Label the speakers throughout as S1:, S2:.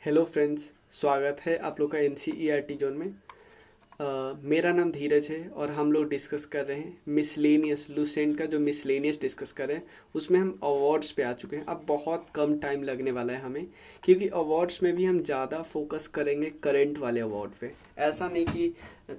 S1: Hello friends, स्वागत है आप लोग का एनसीईआरटी जोन में। मेरा नाम धीरज है और हम लोग डिस्कस कर रहे हैं मिसलेनियस लूसेंट का जो मिसलेनियस डिस्कस कर रहे हैं उसमें हम अवार्ड्स पे आ चुके हैं। अब बहुत कम टाइम लगने वाला है हमें, क्योंकि अवार्ड्स में भी हम ज़्यादा फोकस करेंगे करंट वाले अवार्ड पे। ऐसा नहीं कि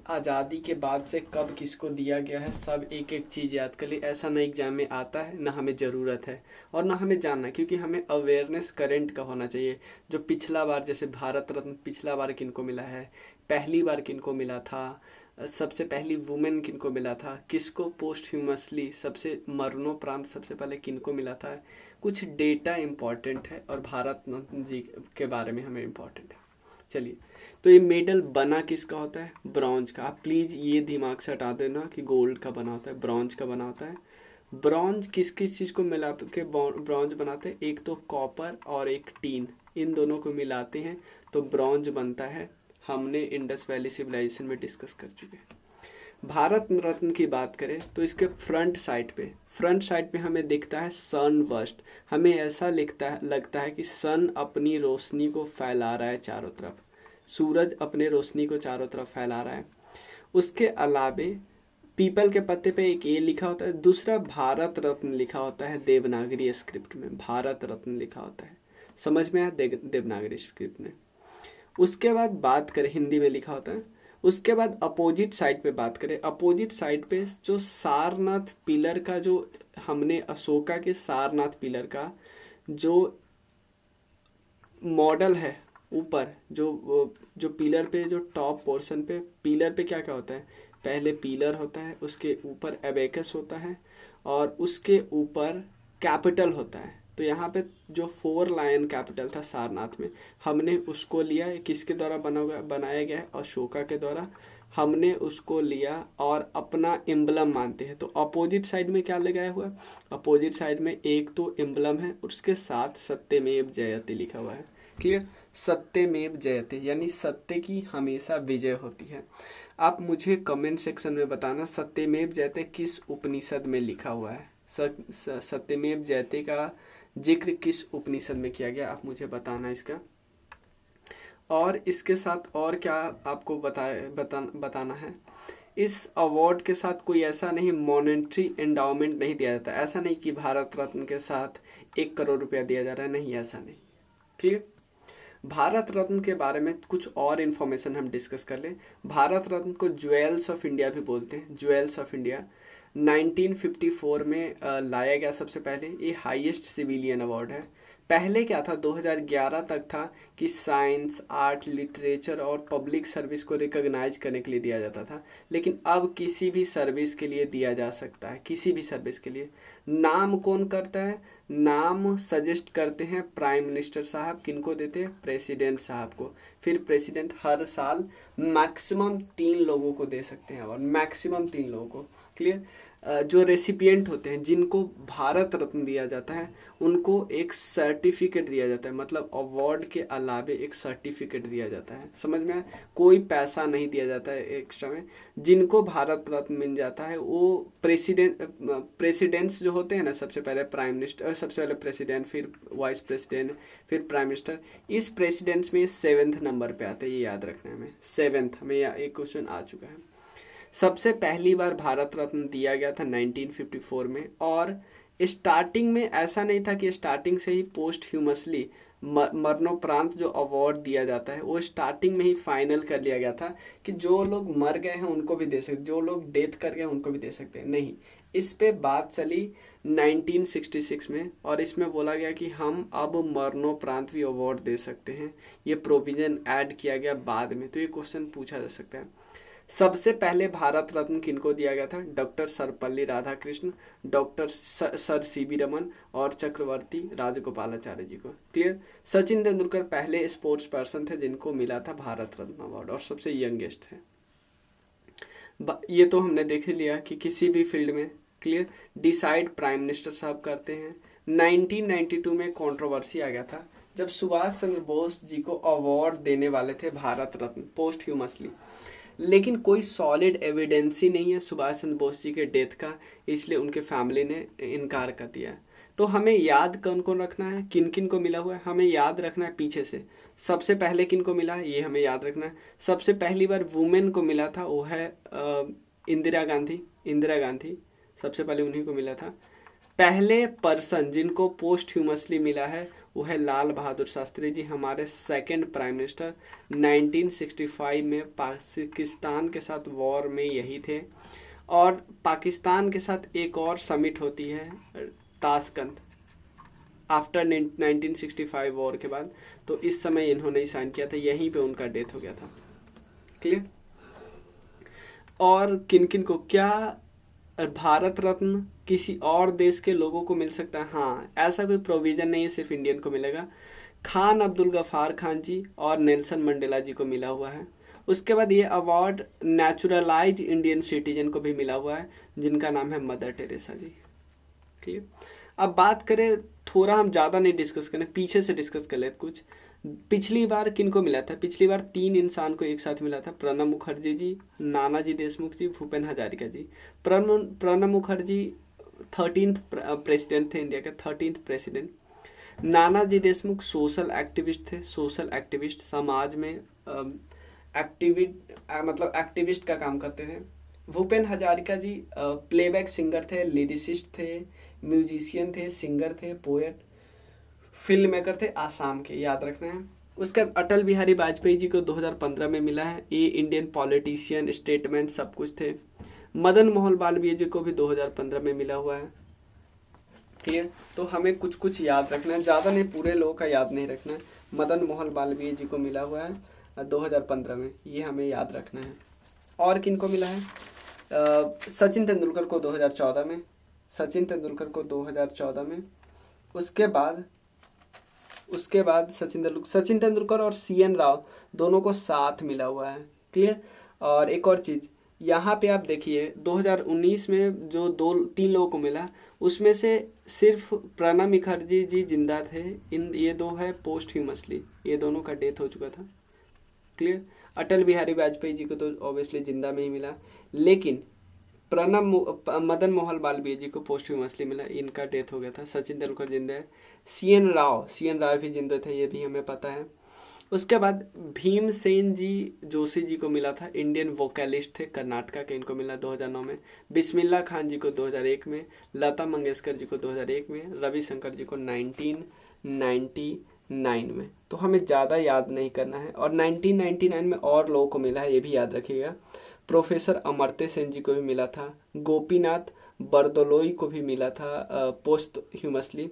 S1: आज़ादी के बाद से कब किसको दिया गया है सब एक एक चीज़ याद कर ली, ऐसा ना एग्जाम में आता है, ना हमें ज़रूरत है और ना हमें जानना, क्योंकि हमें अवेयरनेस करंट का होना चाहिए। जो पिछला बार, जैसे भारत रत्न पिछला बार किनको मिला है, पहली बार किनको मिला था, सबसे पहली वुमेन किनको मिला था, किसको पोस्ट ह्यूमसली सबसे मरणोपरांत सबसे पहले किनको मिला था, कुछ डेटा इम्पॉर्टेंट है और भारत रत्न जी के बारे में हमें इम्पॉर्टेंट है। चलिए, तो ये मेडल बना किसका होता है? ब्रॉन्ज का। आप प्लीज़ ये दिमाग से हटा देना कि गोल्ड का बना होता है, ब्रॉन्ज का बना होता है। ब्रॉन्ज किस किस चीज़ को मिला के ब्रॉन्ज बनाते हैं? एक तो कॉपर और एक टीन, इन दोनों को मिलाते हैं तो ब्रॉन्ज बनता है। हमने इंडस वैली सिविलाइजेशन में डिस्कस कर चुके हैं। भारत रत्न की बात करें तो इसके फ्रंट साइड पे हमें दिखता है सन बस्ट। हमें ऐसा लगता है कि सन अपनी रोशनी को फैला रहा है चारों तरफ, सूरज अपने रोशनी को चारों तरफ फैला रहा है। उसके अलावे पीपल के पत्ते पे एक ए लिखा होता है, दूसरा भारत रत्न लिखा होता है देवनागरी स्क्रिप्ट में, भारत रत्न लिखा होता है। समझ में आया? देवनागरी स्क्रिप्ट में। उसके बाद बात करें, हिंदी में लिखा होता है। उसके बाद अपोजिट साइड पे बात करें, अपोजिट साइड पे जो सारनाथ पिलर का, जो हमने अशोका के सारनाथ पिलर का जो मॉडल है, ऊपर जो पिलर पे, जो टॉप पोर्शन पे पिलर पे क्या क्या होता है? पहले पिलर होता है, उसके ऊपर एबेकस होता है और उसके ऊपर कैपिटल होता है। तो यहाँ पे जो 4 लायन कैपिटल था सारनाथ में, हमने उसको लिया। किसके द्वारा बनाया गया है? अशोका के द्वारा। हमने उसको लिया और अपना एम्बलम मानते हैं। तो अपोजिट साइड में क्या लगाया हुआ है? अपोजिट साइड में एक तो एम्बलम है, उसके साथ सत्यमेव जयते लिखा हुआ है। क्लियर? सत्यमेव जयते यानी सत्य की हमेशा विजय होती है। आप मुझे कमेंट सेक्शन में बताना सत्यमेव जयते किस उपनिषद में लिखा हुआ है। सत्यमेव जयते का जिक्र किस उपनिषद में किया गया, आप मुझे बताना इसका। और इसके साथ और क्या आपको बताना है, इस अवार्ड के साथ कोई ऐसा नहीं मॉनेटरी एंडाउमेंट नहीं दिया जाता। ऐसा नहीं कि भारत रत्न के साथ 1 करोड़ रुपया दिया जा रहा है, नहीं, ऐसा नहीं। क्लियर? भारत रत्न के बारे में कुछ और इन्फॉर्मेशन हम डिस्कस कर लें। भारत रत्न को ज्वेल्स ऑफ इंडिया भी बोलते हैं, ज्वेल्स ऑफ इंडिया। 1954 में लाया गया सबसे पहले। ये हाईएस्ट सिविलियन अवार्ड है। पहले क्या था, 2011 तक था कि साइंस, आर्ट, लिटरेचर और पब्लिक सर्विस को रिकॉग्नाइज करने के लिए दिया जाता था, लेकिन अब किसी भी सर्विस के लिए दिया जा सकता है, किसी भी सर्विस के लिए। नाम कौन करता है? नाम सजेस्ट करते हैं प्राइम मिनिस्टर साहब। किनको देते हैं? प्रेसिडेंट साहब को। फिर प्रेसिडेंट हर साल मैक्सिमम 3 लोगों को दे सकते हैं अवार्ड, मैक्सिमम 3 लोगों को। क्लियर? जो रेसिपिएंट होते हैं, जिनको भारत रत्न दिया जाता है, उनको एक सर्टिफिकेट दिया जाता है, मतलब अवार्ड के अलावे एक सर्टिफिकेट दिया जाता है। समझ में आया? कोई पैसा नहीं दिया जाता है एक्स्ट्रा में। जिनको भारत रत्न मिल जाता है वो प्रेसिडेंट्स जो होते हैं ना, सबसे पहले प्राइम मिनिस्टर, सबसे पहले प्रेसिडेंट, फिर वाइस प्रेसिडेंट, फिर प्राइम मिनिस्टर। इस प्रेसिडेंट्स में 7th नंबर पे आते हैं, ये याद रखना है हमें। 7th में एक क्वेश्चन आ चुका है। सबसे पहली बार भारत रत्न दिया गया था 1954 में, और स्टार्टिंग में ऐसा नहीं था कि स्टार्टिंग से ही पोस्ट ह्यूमसली मरणोपरांत जो अवार्ड दिया जाता है वो स्टार्टिंग में ही फाइनल कर लिया गया था कि जो लोग मर गए हैं उनको भी दे सकते, जो लोग डेथ कर गए उनको भी दे सकते हैं। नहीं, इस पे बात चली 1966 में, और इसमें बोला गया कि हम अब मरणोपरांत भी अवार्ड दे सकते हैं। ये प्रोविजन ऐड किया गया बाद में, तो ये क्वेश्चन पूछा जा सकता है। सबसे पहले भारत रत्न किनको दिया गया था? Doctor Sarvepalli Radhakrishna, doctor sir CV Raman और चक्रवर्ती राजगोपालाचार्य जी को। क्लियर? सचिन तेंदुलकर पहले स्पोर्ट्स पर्सन थे जिनको मिला था भारत रत्न अवार्ड, और सबसे यंगेस्ट थे। ये तो हमने देख लिया कि किसी भी फील्ड में, क्लियर, डिसाइड प्राइम मिनिस्टर साहब करते हैं। 1992 में कंट्रोवर्सी आ गया था जब सुभाष चंद्र बोस जी को अवार्ड देने वाले थे भारत रत्न पोस्ट ह्यूमसली, लेकिन कोई सॉलिड एविडेंस ही नहीं है सुभाष चंद्र बोस जी के डेथ का, इसलिए उनके फैमिली ने इनकार कर दिया। तो हमें याद कौन कौन रखना है, किन किन को मिला हुआ है, हमें याद रखना है पीछे से। सबसे पहले किन को मिला है ये हमें याद रखना है। सबसे पहली बार वुमेन को मिला था वो है इंदिरा गांधी। इंदिरा गांधी सबसे पहले उन्हीं को मिला था। पहले पर्सन जिनको पोस्ट ह्यूमसली मिला है वो है लाल बहादुर शास्त्री जी, हमारे सेकंड प्राइम मिनिस्टर। 1965 में पाकिस्तान के साथ वॉर में यही थे। और पाकिस्तान के साथ एक और समिट होती है ताशकंद आफ्टर 1965 वॉर के बाद, तो इस समय इन्होंने साइन किया था, यहीं पे उनका डेथ हो गया था। क्लियर। और किन किन को, क्या भारत रत्न किसी और देश के लोगों को मिल सकता है? हाँ, ऐसा कोई प्रोविजन नहीं है, सिर्फ इंडियन को मिलेगा। खान अब्दुल गफ्फार खान जी और नेल्सन मंडेला जी को मिला हुआ है। उसके बाद ये अवार्ड नेचुरलाइज इंडियन सिटीजन को भी मिला हुआ है, जिनका नाम है मदर टेरेसा जी। ठीक है, अब बात करें, थोड़ा हम ज़्यादा नहीं डिस्कस करें, पीछे से डिस्कस कर लेते कुछ। पिछली बार किन को मिला था? पिछली बार 3 इंसान को एक साथ मिला था, प्रणब मुखर्जी जी, नानाजी देशमुख जी, भूपेन हजारिका जी। प्रणब मुखर्जी 13th प्रेसिडेंट थे, इंडिया के 13th president. Nanaji Deshmukh social activist थे, सोशल एक्टिविस्ट, समाज में एक्टिविस्ट का काम करते थे। भूपेन हजारिका जी प्लेबैक सिंगर थे, लिरिसिस्ट थे, म्यूजिशियन थे, सिंगर थे, पोएट, फिल्म मेकर थे, आसाम के, याद रखना है। उसके बाद अटल बिहारी वाजपेयी जी को 2015 में मिला है, ये इंडियन पॉलिटिशियन, स्टेटमेंट सब कुछ थे। मदन मोहन मालवीय जी को भी 2015 में मिला हुआ है। क्लियर। तो हमें कुछ कुछ याद रखना है, ज़्यादा नहीं, पूरे लोगों का याद नहीं रखना है। मदन मोहन मालवीय जी को मिला हुआ है 2015 में, ये हमें याद रखना है। और किन को मिला है? सचिन तेंदुलकर को 2014 में, सचिन तेंदुलकर को 2014 में। उसके बाद सचिन तेंदुलकर और CN राव दोनों को साथ मिला हुआ है। क्लियर। और एक और चीज़ यहाँ पे आप देखिए, 2019 में जो 2-3 लोगों को मिला, उसमें से सिर्फ प्रणब मुखर्जी जी जिंदा थे। ये 2 है पोस्ट ह्यूमसली, ये दोनों का डेथ हो चुका था। क्लियर। अटल बिहारी वाजपेयी जी को तो ऑब्वियसली जिंदा में ही मिला, लेकिन मदन मोहन मालवीय जी को पोस्ट ह्यूमसली मिला, इनका डेथ हो गया था। सचिन तेंदुलकर जिंदा है। CN राव भी जिंदा थे, ये भी हमें पता है। उसके बाद भीमसेन जी जोशी जी को मिला था, इंडियन वोकलिस्ट थे, कर्नाटका के, इनको मिला 2009 में। बिस्मिल्लाह खान जी को 2001 में, लता मंगेशकर जी को 2001 में, रविशंकर जी को 1999 में। तो हमें ज़्यादा याद नहीं करना है। और 1999 में और लोगों को मिला है, ये भी याद रखिएगा। प्रोफेसर अमर्त्य सेन जी को भी मिला था, गोपीनाथ बरदोलोई को भी मिला था पोस्ट ह्यूमसली,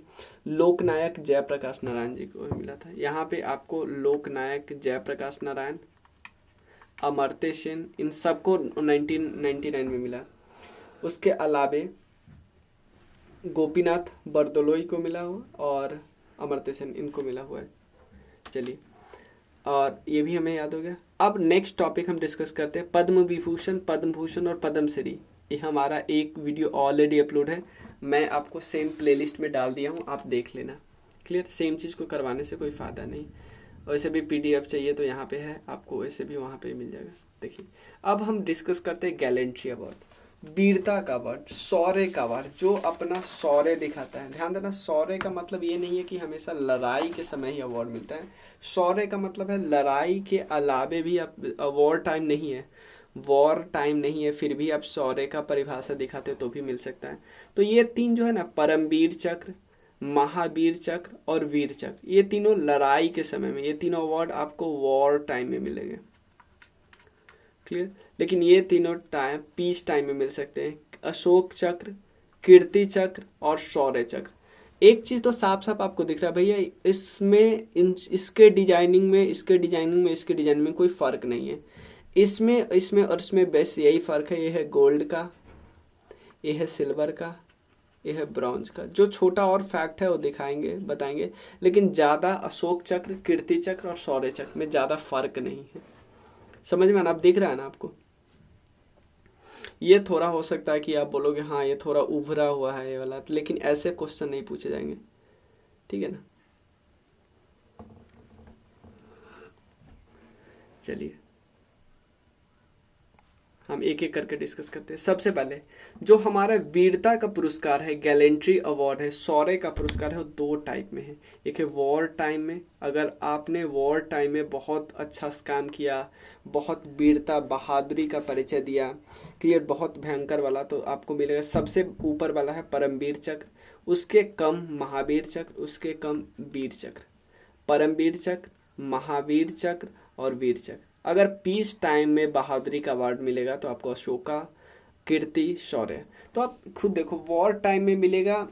S1: लोकनायक जयप्रकाश नारायण जी को भी मिला था। यहाँ पे आपको लोकनायक जयप्रकाश नारायण, अमर्त्य सेन, इन सबको 1999 में मिला। उसके अलावे गोपीनाथ बरदोलोई को मिला हुआ और अमर्त्य सेन, इनको मिला हुआ है। चलिए, और ये भी हमें याद हो गया। अब नेक्स्ट टॉपिक हम डिस्कस करते हैं, पद्म विभूषण, पद्म भूषण और पद्मश्री। ये हमारा एक वीडियो ऑलरेडी अपलोड है, मैं आपको सेम प्लेलिस्ट में डाल दिया हूँ, आप देख लेना। क्लियर। सेम चीज़ को करवाने से कोई फ़ायदा नहीं। वैसे भी PDF चाहिए तो यहाँ पे है, आपको वैसे भी वहाँ पे मिल जाएगा। देखिए, अब हम डिस्कस करते हैं गैलेंट्री अवार्ड, वीरता का अवार्ड, शौर्य का अवार्ड, जो अपना शौर्य दिखाता है। ध्यान देना, शौर्य का मतलब ये नहीं है कि हमेशा लड़ाई के समय ही अवार्ड मिलता है। शौर्य का मतलब है लड़ाई के अलावे भी आप, वॉर टाइम नहीं है, फिर भी आप शौर्य का परिभाषा दिखाते तो भी मिल सकता है। तो ये 3 जो है ना, परमवीर चक्र, महावीर चक्र और वीर चक्र, ये तीनों लड़ाई के समय में, ये तीनों अवार्ड आपको वॉर टाइम में मिलेंगे। क्लियर। लेकिन ये तीनों टाइम पीस टाइम में मिल सकते हैं, अशोक चक्र, कीर्ति चक्र और शौर्य चक्र। एक चीज तो साफ साफ आपको दिख रहा है भैया, इसमें इसके डिजाइनिंग में कोई फर्क नहीं है। इसमें और इसमें बेस यही फर्क है, ये है गोल्ड का, ये है सिल्वर का, ये है ब्रॉन्ज का। जो छोटा और फैक्ट है वो बताएंगे, लेकिन ज़्यादा अशोक चक्र, कीर्ति चक्र और शौर्य चक्र में ज़्यादा फर्क नहीं है। समझ में आना, आप दिख रहा है ना आपको? ये थोड़ा हो सकता है कि आप बोलोगे हाँ ये थोड़ा उभरा हुआ है ये वाला, लेकिन ऐसे क्वेश्चन नहीं पूछे जाएंगे, ठीक है ना। चलिए, हम एक एक करके डिस्कस करते हैं। सबसे पहले जो हमारा वीरता का पुरस्कार है, गैलेंट्री अवार्ड है, शौर्य का पुरस्कार है, वो 2 टाइप में है। एक है वॉर टाइम में, अगर आपने वॉर टाइम में बहुत अच्छा काम किया, बहुत वीरता बहादुरी का परिचय दिया, क्लियर, बहुत भयंकर वाला, तो आपको मिलेगा। सबसे ऊपर वाला है परमवीर चक्र, उसके कम महावीर चक्र, उसके कम वीर चक्र। परमवीर चक्र, महावीर चक्र और वीर चक्र। अगर पीस टाइम में बहादुरी का अवार्ड मिलेगा तो आपको अशोका, कीर्ति, शौर्य। तो आप खुद देखो, वॉर टाइम में मिलेगा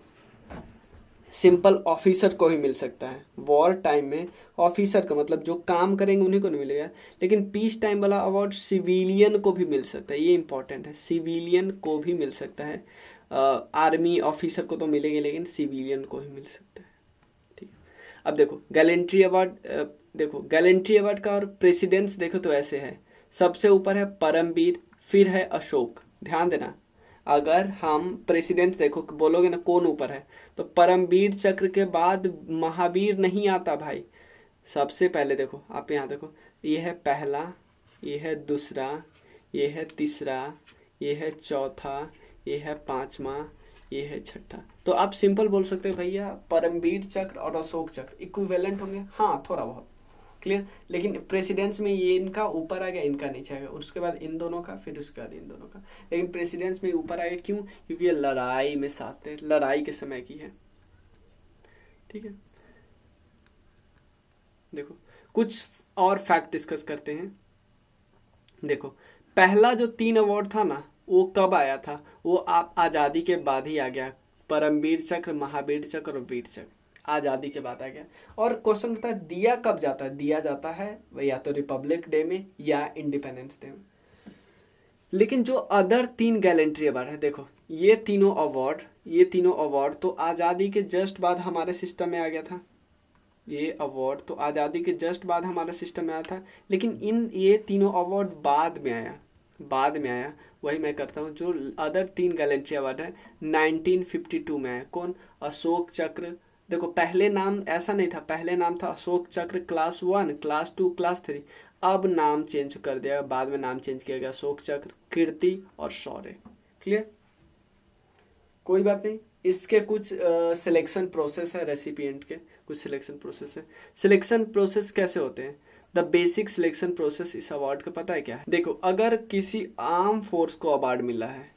S1: सिंपल ऑफिसर को ही मिल सकता है। वॉर टाइम में ऑफिसर का मतलब जो काम करेंगे उन्हीं को नहीं मिलेगा। लेकिन पीस टाइम वाला अवार्ड सिविलियन को भी मिल सकता है, ये इंपॉर्टेंट है, सिविलियन को भी मिल सकता है। आर्मी ऑफिसर को तो मिलेगा, लेकिन सिविलियन को ही मिल सकता है। ठीक है, अब देखो गैलेंट्री अवार्ड, देखो गैलेंट्री अवार्ड का और प्रेसिडेंस देखो तो ऐसे है। सबसे ऊपर है परमवीर, फिर है अशोक। ध्यान देना, अगर हम प्रेसिडेंट देखो बोलोगे ना कौन ऊपर है, तो परमवीर चक्र के बाद महावीर नहीं आता भाई। सबसे पहले देखो, आप यहाँ देखो, ये है पहला, ये है दूसरा, ये है तीसरा, ये है चौथा, ये है पांचवा, ये है छठा। तो आप सिंपल बोल सकते हो भैया परमवीर चक्र और अशोक चक्र इक्विवेलेंट होंगे। हाँ, थोड़ा बहुत क्लियर, लेकिन प्रेसिडेंस में ये इनका ऊपर आ गया, इनका नीचे आ गया, उसके बाद इन दोनों का, फिर उसके बाद इन दोनों का। लेकिन प्रेसिडेंस में ऊपर आ गया, क्यों? क्योंकि ये लड़ाई में साथ थे, लड़ाई के समय की है। ठीक है, देखो कुछ और फैक्ट डिस्कस करते हैं। देखो पहला जो 3 अवार्ड था ना, वो कब आया था? वो आप आज़ादी के बाद ही आ गया। परमवीर चक्र, महावीर चक्र और वीर चक्र आज़ादी के बाद आ गया। और क्वेश्चन होता है दिया कब जाता है? दिया जाता है या तो रिपब्लिक डे में या इंडिपेंडेंस डे में। लेकिन जो अदर 3 गैलेंट्री अवार्ड है, देखो ये तीनों अवार्ड तो आज़ादी के जस्ट बाद हमारे सिस्टम में आ गया था। ये अवार्ड तो आज़ादी के जस्ट बाद हमारे सिस्टम में आया था, लेकिन ये तीनों अवार्ड बाद में आया। वही मैं करता हूँ। जो अदर 3 गैलेंट्री अवार्ड है 1952 में आया। कौन? अशोक चक्र। देखो पहले नाम ऐसा नहीं था, पहले नाम था अशोक चक्र क्लास 1, क्लास 2, क्लास 3। अब नाम चेंज कर दिया, बाद में नाम चेंज किया गया अशोक चक्र, कीर्ति और शौर्य। क्लियर, कोई बात नहीं। इसके कुछ सिलेक्शन प्रोसेस है, रेसिपिएंट के कुछ सिलेक्शन प्रोसेस है। सिलेक्शन प्रोसेस कैसे होते हैं? द बेसिक सिलेक्शन प्रोसेस इस अवार्ड का पता है क्या है? देखो अगर किसी आर्म फोर्स को अवार्ड मिला है,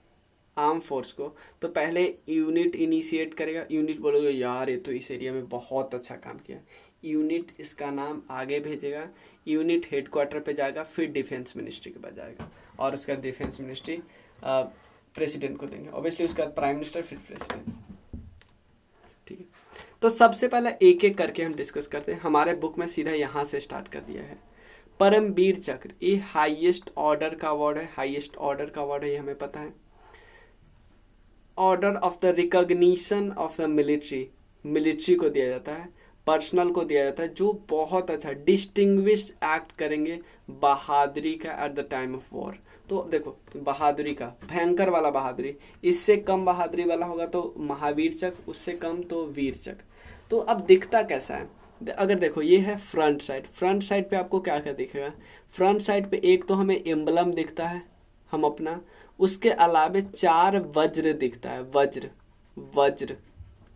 S1: आर्म फोर्स को, तो पहले यूनिट इनिशिएट करेगा। यूनिट बोलोगे यार ये तो इस एरिया में बहुत अच्छा काम किया, यूनिट इसका नाम आगे भेजेगा, यूनिट हेडक्वार्टर पे जाएगा, फिर डिफेंस मिनिस्ट्री के पास जाएगा, और उसका डिफेंस मिनिस्ट्री प्रेसिडेंट को देंगे, ऑब्वियसली उसके बाद प्राइम मिनिस्टर, फिर प्रेसिडेंट। ठीक है, तो सबसे पहले एक एक करके हम डिस्कस करते हैं। हमारे बुक में सीधा यहाँ से स्टार्ट कर दिया है। परमवीर चक्र, ये हाईएस्ट ऑर्डर का अवार्ड है, हाईएस्ट ऑर्डर का अवार्ड है, ये हमें पता है। Order of the recognition of the military को दिया जाता है, पर्सनल को दिया जाता है, जो बहुत अच्छा डिस्टिंग्विश्ड एक्ट करेंगे बहादुरी का at the time of war. तो देखो बहादुरी का, भयंकर वाला बहादुरी, इससे कम बहादुरी वाला होगा तो महावीर चक्र, उससे कम तो वीर चक्र। तो अब दिखता कैसा है? अगर देखो ये है फ्रंट साइड पे आपको क्या क्या दिखेगा? फ्रंट साइड पे एक तो हमें एम्बलम दिखता है हम अपना, उसके अलावे 4 वज्र दिखता है, वज्र।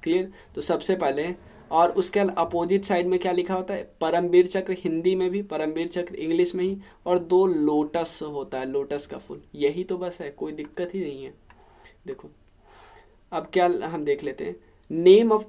S1: क्लियर, तो सबसे पहले, और उसके अपोजिट साइड में क्या लिखा होता है? परमवीर चक्र हिंदी में भी, परमवीर चक्र इंग्लिश में ही, और 2 लोटस होता है, लोटस का फूल। यही तो बस है, कोई दिक्कत ही नहीं है। देखो अब क्या हम देख लेते हैं। Name of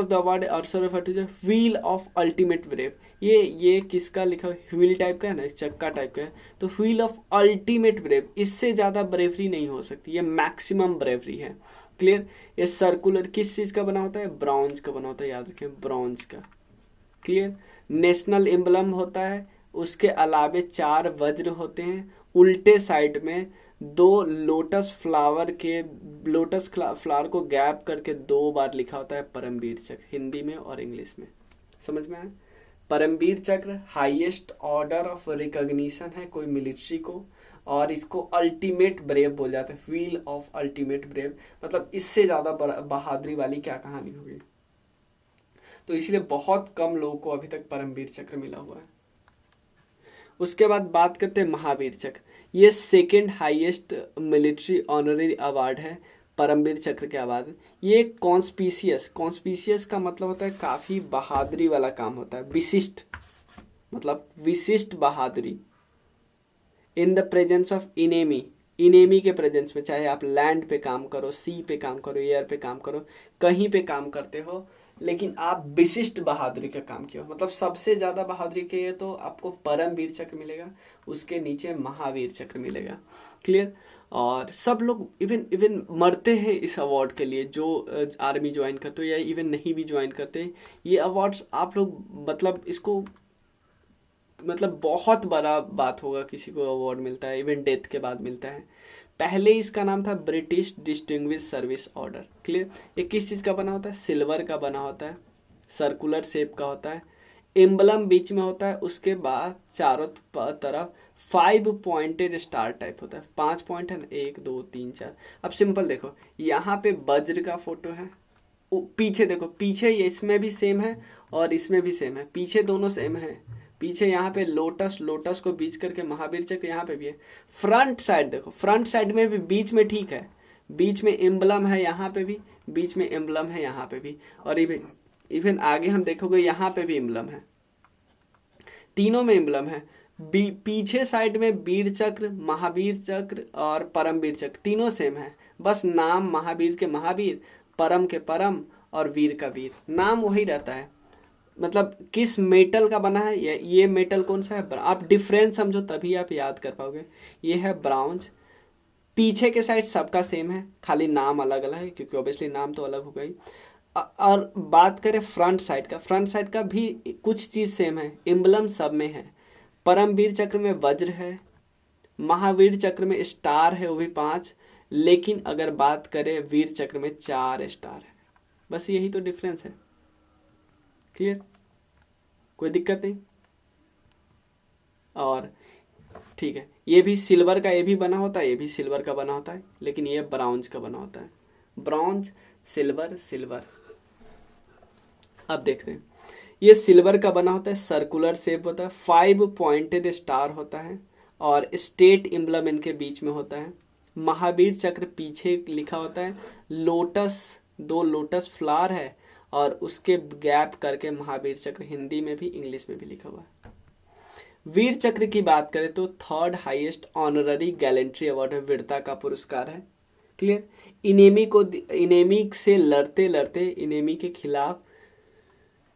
S1: the award also refer to the wheel of ultimate brave. ये किसका लिखा है? व्हील टाइप का है ना, चक्का टाइप का है, तो व्हील ऑफ अल्टीमेट ब्रेव, इससे ज्यादा ब्रेवरी नहीं हो सकती, ये मैक्सिमम ब्रेवरी है। क्लियर, ये सर्कुलर किस चीज का बना होता है? ब्रॉन्ज का बना होता है, याद रखें, ब्रॉन्ज का। क्लियर, नेशनल एम्बलम होता है, उसके अलावे 4 वज्र होते हैं, उल्टे साइड में 2 लोटस फ्लावर को गैप करके 2 बार लिखा होता है परमवीर चक्र, हिंदी में और इंग्लिश में। समझ में आया? परमवीर चक्र हाईएस्ट ऑर्डर ऑफ रिकॉग्निशन है कोई मिलिट्री को, और इसको अल्टीमेट ब्रेव बोल जाते हैं, व्हील ऑफ अल्टीमेट ब्रेव। मतलब इससे ज्यादा बहादुरी वाली क्या कहानी होगी? तो इसलिए बहुत कम लोगों को अभी तक परमवीर चक्र मिला हुआ है। उसके बाद बात करते हैं महावीर चक्र। ये second highest military honorary award है परमवीर चक्र के बाद। ये कॉन्स्पिशियस का मतलब होता है काफी बहादुरी वाला काम होता है। विशिष्ट मतलब विशिष्ट बहादुरी। In the presence of enemy के प्रेजेंस में, चाहे आप लैंड पे काम करो, सी पे काम करो, एयर पे काम करो, कहीं पे काम करते हो, लेकिन आप विशिष्ट बहादुरी का काम किया, मतलब सबसे ज्यादा बहादुरी के लिए तो आपको परमवीर चक्र मिलेगा, उसके नीचे महावीर चक्र मिलेगा। क्लियर। और सब लोग इवन मरते हैं इस अवार्ड के लिए, जो आर्मी ज्वाइन करते हो या इवन नहीं भी ज्वाइन करते। ये अवार्ड्स आप लोग मतलब इसको मतलब बहुत बड़ा बात होगा किसी को अवार्ड मिलता है, इवन डेथ के बाद मिलता है। पहले इसका नाम था British distinguish service order. Clear. ये किस चीज़ का बना होता है? सिल्वर का बना होता है, सर्कुलर शेप का होता है, एम्बलम बीच में होता है, उसके बाद चारों तरफ 5 पॉइंटेड स्टार टाइप होता है। 5 पॉइंट है ना, 1 2 3 4। अब सिंपल देखो, यहाँ पे वज्र का फोटो है, पीछे देखो, पीछे इसमें भी सेम है और इसमें भी सेम है, पीछे दोनों सेम है। पीछे यहाँ पे लोटस को बीच करके महावीर चक्र यहाँ पे भी है। फ्रंट साइड देखो, फ्रंट साइड में भी बीच में ठीक है, बीच में एम्बलम है, यहाँ पे भी बीच में एम्बलम है, यहाँ पे भी, और इवन आगे हम देखोगे यहाँ पे भी एम्बलम है, तीनों में एम्बलम है। पीछे साइड में वीर चक्र, महावीर चक्र और परमवीर चक्र तीनों सेम है, बस नाम महावीर के महावीर, परम के परम और वीर का वीर, नाम वही रहता है। मतलब किस मेटल का बना है, ये मेटल कौन सा है, आप डिफरेंस समझो तभी आप याद कर पाओगे। ये है ब्राउन्ज। पीछे के साइड सबका सेम है, खाली नाम अलग अलग है, क्योंकि ऑब्वियसली नाम तो अलग होगा ही। और बात करें फ्रंट साइड का भी कुछ चीज सेम है, एम्बलम सब में है। परमवीर चक्र में वज्र है, महावीर चक्र में स्टार है, वो भी 5, लेकिन अगर बात करें वीर चक्र में 4 स्टार है। बस यही तो डिफरेंस है। क्लियर, कोई दिक्कत नहीं। और ठीक है, ये भी सिल्वर का, ये भी बना होता है, ये भी सिल्वर का बना होता है, लेकिन ये ब्राउन्ज का बना होता है। Bronze, silver. अब देखते हैं, ये सिल्वर का बना होता है, सर्कुलर शेप होता है, 5 पॉइंटेड स्टार होता है और स्टेट एम्बलम इनके बीच में होता है। महावीर चक्र पीछे लिखा होता है, लोटस, 2 लोटस फ्लावर है और उसके गैप करके महावीर चक्र हिंदी में भी इंग्लिश में भी लिखा हुआ है। वीर चक्र की बात करें तो 3rd highest honorary gallantry award है, वीरता का पुरस्कार है। क्लियर। इनेमी से लड़ते इनेमी के खिलाफ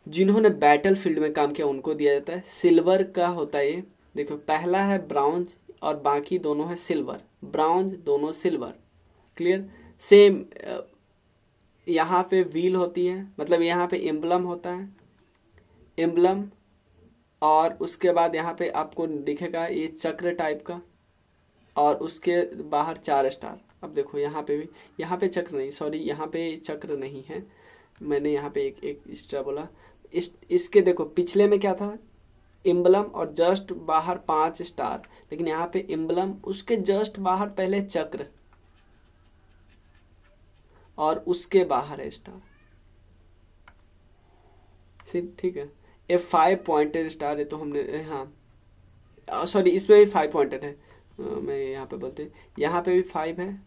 S1: जिन्होंने बैटल फील्ड में काम किया उनको दिया जाता है। सिल्वर का होता है ये, देखो पहला है ब्राउन्ज और बाकी दोनों है सिल्वर, ब्राउन्ज दोनों सिल्वर। क्लियर। सेम यहाँ पे व्हील होती है, मतलब यहाँ पे एम्बलम होता है, एम्बलम, और उसके बाद यहाँ पे आपको दिखेगा ये चक्र टाइप का, और उसके बाहर 4 स्टार। अब देखो यहाँ पे भी, यहाँ पे चक्र नहीं, सॉरी यहाँ पे चक्र नहीं है, मैंने यहाँ पे एक एक्स्ट्रा बोला। इसके देखो पिछले में क्या था, एम्बलम और जस्ट बाहर 5 स्टार, लेकिन यहाँ पे एम्बलम, उसके जस्ट बाहर पहले चक्र और उसके बाहर है स्टार। ठीक है। ये 5 पॉइंटेड स्टार है, तो हमने, हाँ सॉरी इसमें भी 5 पॉइंटेड है, मैं यहाँ पे बोलते, यहाँ पे भी 5 है,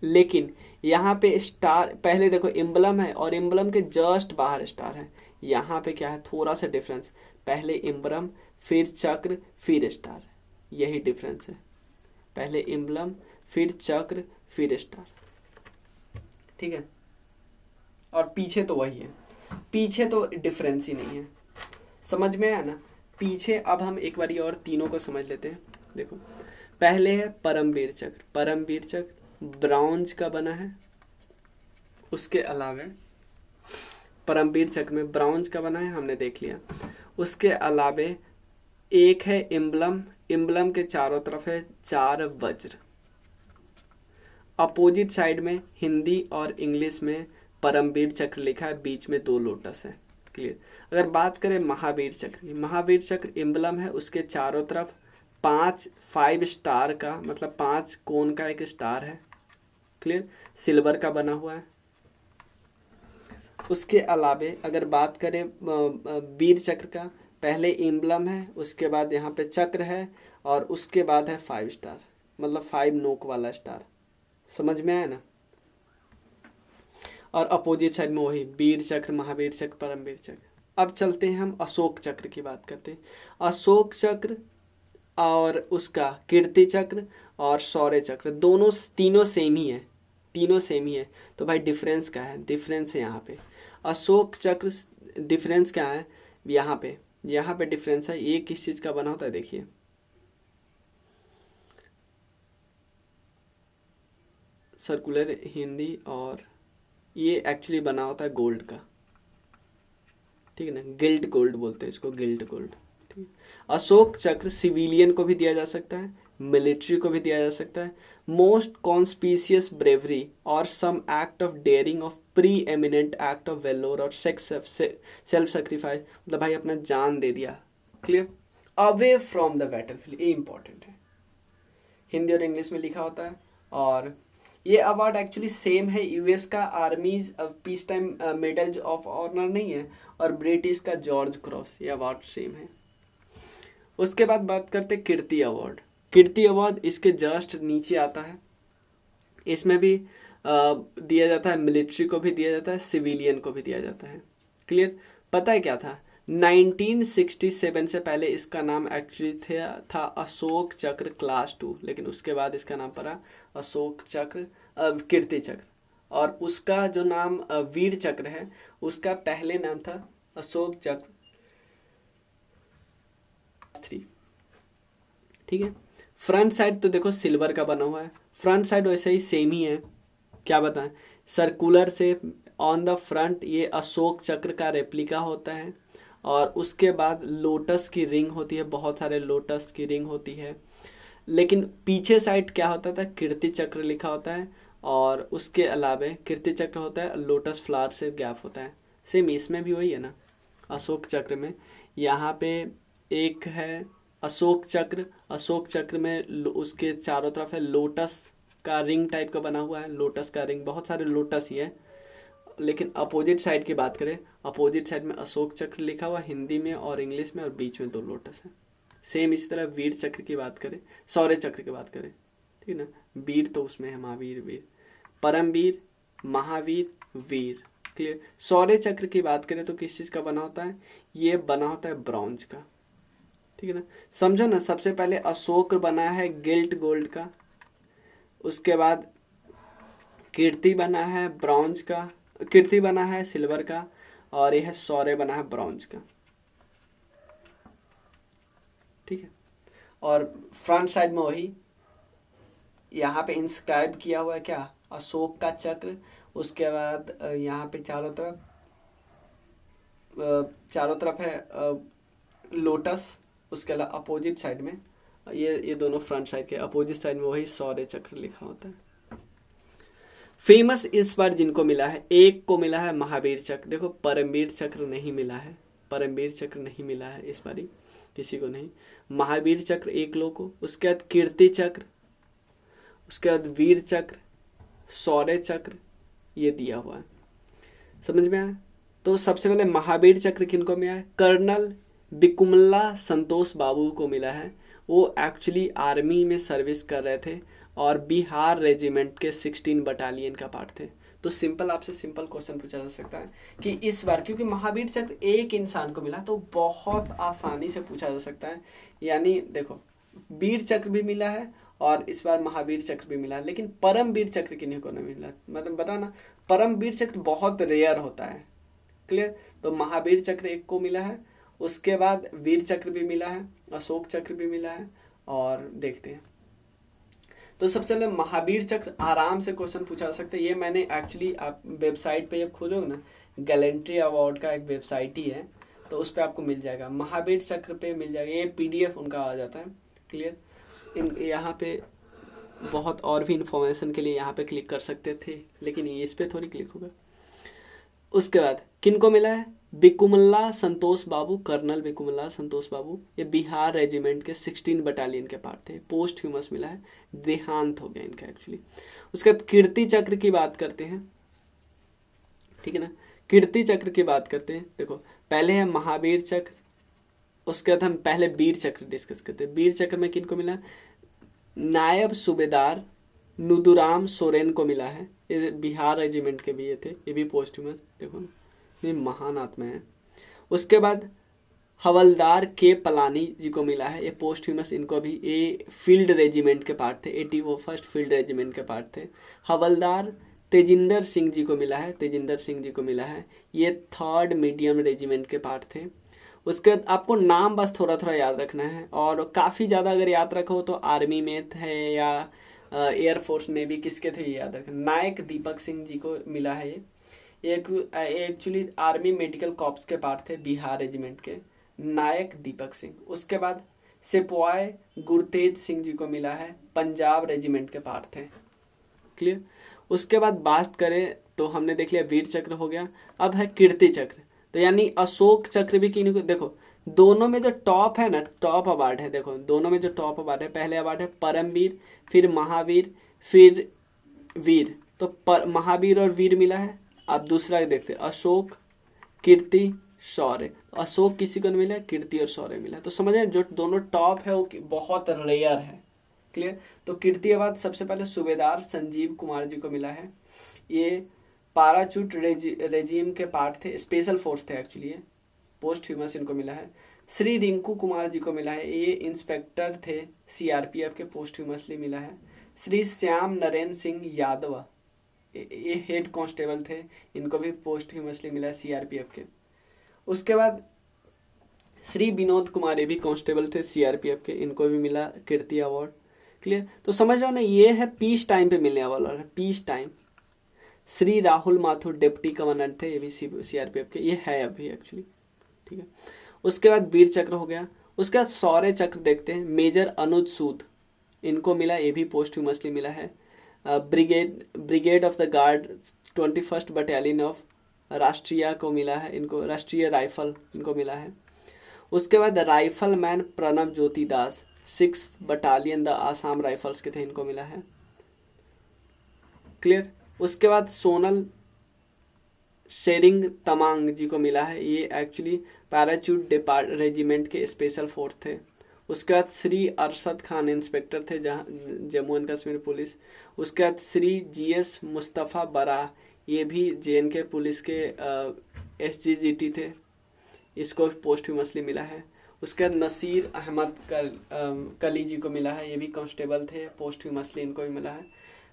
S1: लेकिन यहाँ पे स्टार पहले देखो एम्बलम है और एम्बलम के जस्ट बाहर स्टार है। यहाँ पे क्या है, थोड़ा सा डिफरेंस, पहले एम्बलम फिर चक्र फिर स्टार, यही डिफरेंस है, पहले एम्बलम फिर चक्र फिर स्टार। ठीक है। और पीछे तो वही है, पीछे तो डिफरेंस ही नहीं है, समझ में आया ना। पीछे अब हम एक बारी और तीनों को समझ लेते हैं। देखो पहले है परमवीर चक्र ब्राउन्ज का बना है, उसके अलावा परमवीर चक्र में ब्राउन्ज का बना है, हमने देख लिया। उसके अलावे एक है एम्बलम के चारों तरफ है 4 वज्र। अपोजिट साइड में हिंदी और इंग्लिश में परमवीर चक्र लिखा है, बीच में 2 लोटस है। क्लियर। अगर बात करें महावीर चक्र एम्बलम है, उसके चारों तरफ 5 स्टार का, मतलब 5 कोन का एक स्टार है। क्लियर। सिल्वर का बना हुआ है। उसके अलावे अगर बात करें वीर चक्र का, पहले एम्बलम है, उसके बाद यहाँ पे चक्र है, और उसके बाद है 5 स्टार, मतलब 5 नोक वाला स्टार। समझ में आया ना। और अपोजिट साइड में वही वीर चक्र, महावीर चक्र, परमवीर चक्र। अब चलते हैं हम अशोक चक्र की बात करते हैं। अशोक चक्र और उसका कीर्ति चक्र और शौर्य चक्र दोनों तीनों सेम ही है, तीनों सेम ही है। तो भाई डिफरेंस क्या है? डिफरेंस है यहाँ पे अशोक चक्र, डिफरेंस क्या है यहाँ पे? यहाँ पे डिफरेंस है, ये किस चीज का बना होता है देखिए, सर्कुलर हिंदी, और ये एक्चुअली बना होता है गोल्ड का, ठीक है ना, गिल्ट गोल्ड बोलते हैं इसको, गिल्ट गोल्ड। ठीक है। अशोक चक्र सिविलियन को भी दिया जा सकता है, मिलिट्री को भी दिया जा सकता है। मोस्ट कॉन्स्पिशियस ब्रेवरी और some act of daring of pre eminent act of valour और सेल्फ सेक्रीफाइस, मतलब भाई अपना जान दे दिया, clear, away from the battlefield, ये इंपॉर्टेंट है, हिंदी और इंग्लिश में लिखा होता है। और ये अवार्ड एक्चुअली सेम है, यूएस का army's peace time medal of honour नहीं है, और ब्रिटिश का जॉर्ज क्रॉस, ये अवार्ड सेम है। उसके बाद बात करते कीर्ति अवार्ड। कीर्ति अवार्ड इसके जस्ट नीचे आता है, इसमें भी दिया जाता है, मिलिट्री को भी दिया जाता है, सिविलियन को भी दिया जाता है, क्लियर। पता है क्या था, 1967 से पहले इसका नाम एक्चुअली था अशोक चक्र क्लास 2, लेकिन उसके बाद इसका नाम पड़ा अशोक चक्र कीर्ति चक्र, और उसका जो नाम वीर चक्र है उसका पहले नाम था अशोक चक्र 3, ठीक है। फ्रंट साइड तो देखो सिल्वर का बना हुआ है, फ्रंट साइड वैसे ही सेम ही है, क्या बताएं, सर्कुलर से ऑन द फ्रंट ये अशोक चक्र का रेप्लिका होता है, और उसके बाद लोटस की रिंग होती है, बहुत सारे लोटस की रिंग होती है, लेकिन पीछे साइड क्या होता था, कीर्ति चक्र लिखा होता है, और उसके अलावा कीर्ति चक्र होता है, लोटस फ्लावर से गैप होता है। सेम इसमें भी वही है ना, अशोक चक्र में यहाँ पे एक है अशोक चक्र, अशोक चक्र में उसके चारों तरफ है लोटस का रिंग टाइप का बना हुआ है, लोटस का रिंग, बहुत सारे लोटस ही है। लेकिन अपोजिट साइड की बात करें, अपोजिट साइड में अशोक चक्र लिखा हुआ हिंदी में और इंग्लिश में, और बीच में 2 लोटस है। सेम इसी तरह वीर चक्र की बात करें, शौर्य चक्र की बात करें, ठीक है ना, वीर तो उसमें है महावीर, वीर, परमवीर, महावीर, वीर, क्लियर। शौर्य चक्र की बात करें तो किस चीज का बना होता है, ये बना होता है ब्रॉन्ज का, ठीक है ना। समझो ना, सबसे पहले अशोक बना है गिल्ट गोल्ड का, उसके बाद कीर्ति बना है ब्रॉन्ज का, कीर्ति बना है सिल्वर का, और यह शौर्य बना है ब्रॉन्ज का, ठीक है। और फ्रंट साइड में वही यहाँ पे इंस्क्राइब किया हुआ है क्या, अशोक का चक्र, उसके बाद यहाँ पे चारों तरफ है लोटस, उसके अलावा अपोजिट साइड में ये दोनों फ्रंट साइड के, अपोजिट साइड में वही शौर्य चक्र लिखा होता है। फेमस इस बार जिनको मिला है, एक को मिला है महावीर चक्र, देखो परमवीर चक्र नहीं मिला है, परमवीर चक्र नहीं मिला है इस बारी किसी को नहीं, महावीर चक्र एक लोग को, उसके बाद कीर्ति चक्र, उसके बाद वीर चक्र, शौर्य चक्र, ये दिया हुआ है, समझ में आया। तो सबसे पहले महावीर चक्र किनको मिला है, कर्नल बिकुमल्ला संतोष बाबू को मिला है, वो एक्चुअली आर्मी में सर्विस कर रहे थे और बिहार रेजिमेंट के 16 बटालियन का पार्ट थे। तो सिंपल, आपसे सिंपल क्वेश्चन पूछा जा सकता है कि इस बार, क्योंकि महावीर चक्र एक इंसान को मिला तो बहुत आसानी से पूछा जा सकता है, यानी देखो वीर चक्र भी मिला है और इस बार महावीर चक्र भी मिला है, लेकिन परमवीर चक्र किन्हीं को नहीं मिला, मतलब बताना, परमवीर चक्र बहुत रेयर होता है, क्लियर। तो महावीर चक्र एक को मिला है, उसके बाद वीर चक्र भी मिला है, अशोक चक्र भी मिला है, और देखते हैं। तो सबसे पहले महावीर चक्र आराम से क्वेश्चन पूछा जा सकता है, ये मैंने एक्चुअली, आप वेबसाइट पे जब खोजोगे ना, गैलेंट्री अवार्ड का एक वेबसाइट ही है, तो उस पर आपको मिल जाएगा, महावीर चक्र पे मिल जाएगा, ये PDF उनका आ जाता है, क्लियर। यहाँ पे बहुत और भी इंफॉर्मेशन के लिए यहाँ पे क्लिक कर सकते थे, लेकिन इस पे थोड़ी क्लिक होगा। उसके बाद किनको मिला है, बिकुमल्ला संतोष बाबू, कर्नल बिकुमल्ला संतोष बाबू, ये बिहार रेजिमेंट के 16 बटालियन के पार्ट थे, पोस्ट ह्यूमस मिला है, देहांत हो गया इनका एक्चुअली। उसके बाद कीर्ति चक्र की बात करते हैं, ठीक है ना, कीर्ति चक्र की बात करते हैं। देखो पहले है महावीर चक्र, उसके बाद हम पहले वीर चक्र डिस्कस करते हैं। वीर चक्र में किनको मिला? नायब सूबेदार नुदुराम सोरेन को मिला है। ये बिहार रेजिमेंट के भी ये थे, ये भी पोस्टह्यूमस, देखो ना, ये महान आत्मा है। उसके बाद हवलदार के पलानी जी को मिला है, ये पोस्टह्यूमस, इनको भी, ये फील्ड रेजिमेंट के पार्ट थे, 81st फील्ड रेजिमेंट के पार्ट थे। हवलदार तेजिंदर सिंह जी को मिला है, तेजिंदर सिंह जी को मिला है, ये 3rd मीडियम रेजिमेंट के पार्ट थे। उसके बाद आपको नाम बस थोड़ा थोड़ा याद रखना है, और काफ़ी ज़्यादा अगर याद रखो तो आर्मी में थे या एयरफोर्स नेवी किसके थे ये याद रखना। नायक दीपक सिंह जी को मिला है, ये एक्चुअली आर्मी मेडिकल कॉर्प्स के पार्ट थे, बिहार रेजिमेंट के, नायक दीपक सिंह। उसके बाद सिपाही गुरतेज सिंह जी को मिला है, पंजाब रेजिमेंट के पार्ट थे, क्लियर। उसके बाद बात करें तो हमने देख लिया वीर चक्र हो गया, अब है कीर्ति चक्र, तो यानी अशोक चक्र भी किन्हीं को, देखो दोनों में जो टॉप है ना, टॉप अवार्ड है, देखो दोनों में जो टॉप अवार्ड है, पहले अवार्ड है परमवीर, फिर महावीर, फिर वीर, तो महावीर और वीर मिला है। अब दूसरा देखते हैं, अशोक, कीर्ति, शौर्य। अशोक किसी को नहीं मिला, कीर्ति और शौर्य मिला, तो समझ रहे जो दोनों टॉप है वो बहुत रेयर है, क्लियर। तो कीर्ति अवार्ड सबसे पहले सूबेदार संजीव कुमार जी को मिला है, ये पाराचूट रेजिम के पार्ट थे, स्पेशल फोर्स थे एक्चुअली, ये पोस्ट ह्यूमस इनको मिला है। श्री रिंकू कुमार जी को मिला है, ये इंस्पेक्टर थे सीआरपीएफ के, पोस्ट ह्यूमसली मिला है। श्री श्याम नरेंद्र सिंह यादव, ये हेड कांस्टेबल थे, इनको भी पोस्ट ह्यूमसली मिला है सीआरपीएफ के। उसके बाद श्री विनोद कुमार, ये भी कांस्टेबल थे सीआरपीएफ के, इनको भी मिला कीर्ति अवार्ड, क्लियर। तो समझ रहे हो ना, ये है पीस टाइम पे मिलने वाला है, peace time. Shri Rahul Mathur deputy commandant थे, ये भी सीआरपीएफ के, ये है अभी एक्चुअली, ठीक है। उसके बाद वीर चक्र हो गया। उसके बाद शौर्य चक्र देखते हैं, मेजर अनुज सूद, इनको मिला, ये भी पोस्ट ह्यूमसली मिला है। Brigade of the guard 21st battalion of राष्ट्रीय को मिला है, इनको राष्ट्रीय राइफल इनको मिला है। उसके बाद rifle man Pranab Jyoti Das 6th battalion the Assam rifles के थे, इनको मिला है, क्लियर। उसके बाद सोनल शेरिंग तमांग जी को मिला है, ये एक्चुअली पैराचूट रेजिमेंट के स्पेशल फोर्स थे। उसके बाद श्री अरशद खान इंस्पेक्टर थे जहाँ जम्मू एंड कश्मीर पुलिस। उसके बाद श्री जीएस मुस्तफ़ा बरा, ये भी जेएनके पुलिस के एसजीजीटी थे, इसको पोस्ट ह्यूमसली मिला है। उसके बाद नसीर अहमद कली जी को मिला है, ये भी कांस्टेबल थे, पोस्ट ह्यूमसली इनको भी मिला है।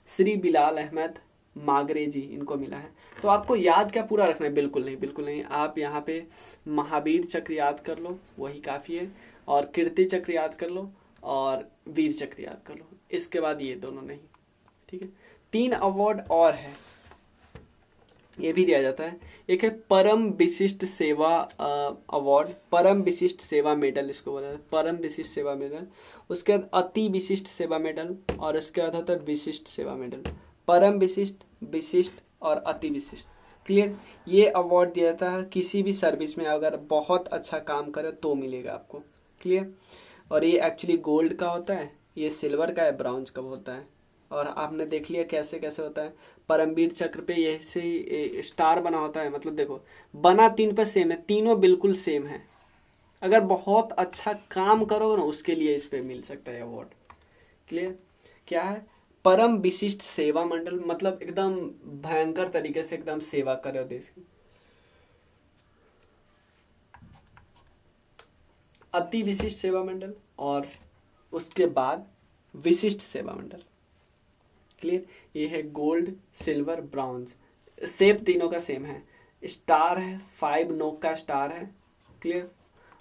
S1: श्री बिलाल अहमद मागरे जी, इनको मिला है। तो आपको याद क्या पूरा रखना है? बिल्कुल नहीं, बिल्कुल नहीं। आप यहाँ पे महावीर चक्र याद कर लो, वही काफ़ी है, और कीर्ति चक्र याद कर लो, और वीर चक्र याद कर लो, इसके बाद ये दोनों नहीं, ठीक है। 3 अवार्ड और है, ये भी दिया जाता है। एक है परम विशिष्ट सेवा अवार्ड, परम विशिष्ट सेवा मेडल इसको बोला जाता है, परम विशिष्ट सेवा मेडल। उसके बाद अति विशिष्ट सेवा मेडल, और उसके बाद होता है विशिष्ट सेवा मेडल। परम विशिष्ट, विशिष्ट और अति विशिष्ट, क्लियर। ये अवार्ड दिया जाता है किसी भी सर्विस में अगर बहुत अच्छा काम करे तो मिलेगा आपको, क्लियर। और ये एक्चुअली गोल्ड का होता है, ये सिल्वर का है, ब्राउन्ज का होता है। और आपने देख लिया कैसे कैसे होता है। परमवीर चक्र पे ऐसे स्टार बना होता है, मतलब देखो बना 3 पर सेम है, तीनों बिल्कुल सेम है। अगर बहुत अच्छा काम करोगे ना उसके लिए इस पे मिल सकता है अवार्ड, क्लियर। क्या है? परम विशिष्ट सेवा मंडल, मतलब एकदम भयंकर तरीके से एकदम सेवा करे देश की। अति विशिष्ट सेवा मंडल, और उसके बाद विशिष्ट सेवा मंडल, क्लियर। ये है गोल्ड, सिल्वर, ब्रॉन्ज, शेप तीनों का सेम है। स्टार है, 5 नोक का स्टार है, क्लियर।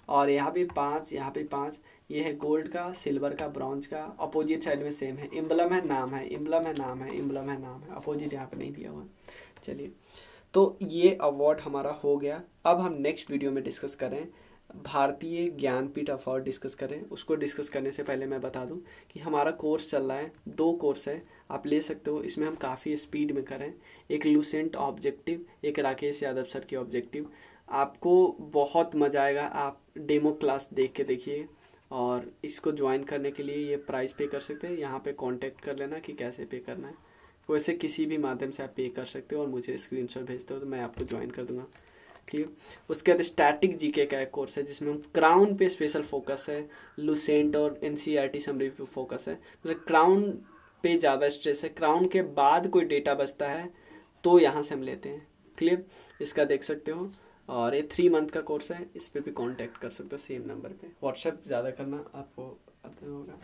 S1: और यहाँ भी 5, यहाँ भी 5। ये है गोल्ड का, सिल्वर का, ब्रॉन्ज का, अपोजिट साइड में सेम है। इम्बलम है, नाम है, इम्बलम है, नाम है, इम्बलम है, नाम है, अपोजिट यहाँ पे नहीं दिया हुआ। चलिए, तो ये अवार्ड हमारा हो गया। अब हम नेक्स्ट वीडियो में डिस्कस करें भारतीय ज्ञानपीठ अवार्ड डिस्कस करें। उसको डिस्कस करने से पहले मैं बता दूं कि हमारा कोर्स चल रहा है, 2 कोर्स है, आप ले सकते हो। इसमें हम काफ़ी स्पीड में करें, एक लूसेंट ऑब्जेक्टिव, एक राकेश यादव सर की ऑब्जेक्टिव। आपको बहुत मज़ा आएगा, आप डेमो क्लास देख के देखिए। और इसको ज्वाइन करने के लिए ये प्राइस पे कर सकते हैं, यहाँ पे कांटेक्ट कर लेना कि कैसे पे करना है। वैसे किसी भी माध्यम से आप पे कर सकते हो और मुझे स्क्रीनशॉट भेजते हो तो मैं आपको ज्वाइन कर दूंगा। क्लियर। उसके बाद स्टैटिक जीके का एक कोर्स है जिसमें क्राउन पे स्पेशल फोकस है, लुसेंट और एनसीईआरटी समरी पे फोकस है, मतलब क्राउन पे ज़्यादा स्ट्रेस है, क्राउन के बाद कोई डेटा बचता है तो यहाँ से हम लेते हैं। क्लियर, इसका देख सकते हो। और ये 3 मंथ का कोर्स है, इस पर भी कांटेक्ट कर सकते हो सेम नंबर पे। व्हाट्सएप ज़्यादा करना आपको आता होगा।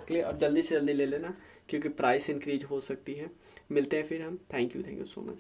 S1: क्लियर, और जल्दी से जल्दी ले लेना क्योंकि प्राइस इंक्रीज हो सकती है। मिलते हैं फिर हम। Thank you so much.